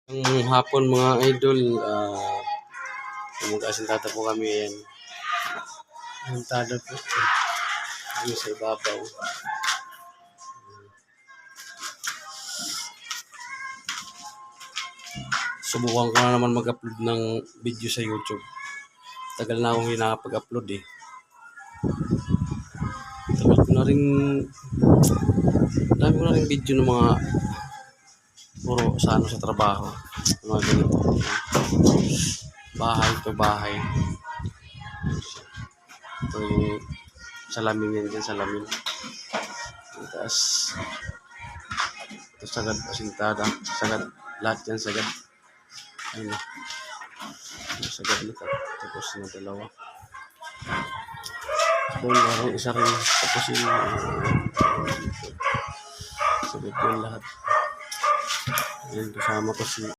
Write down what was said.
Ang hapon mga idol, mag-asintata po kami yan. Asintado po. Kami sa ibabaw. Subukan ko na naman mag-upload ng video sa YouTube. Tagal na akong hinakapag-upload eh. Tagal ko na rin, dami ko na rin video ng mga puro sa trabaho. Mga ganito. Bahay. Ito yung salamin yan dyan, salamin. Tapos, ito sagad, asintada. Sagad, lahat yan sagad. Ayun na. Sagad na tapos na dalawa. Doon larong isa rin. Tapos yung sagad yung lahat. Ayan, kasama ko si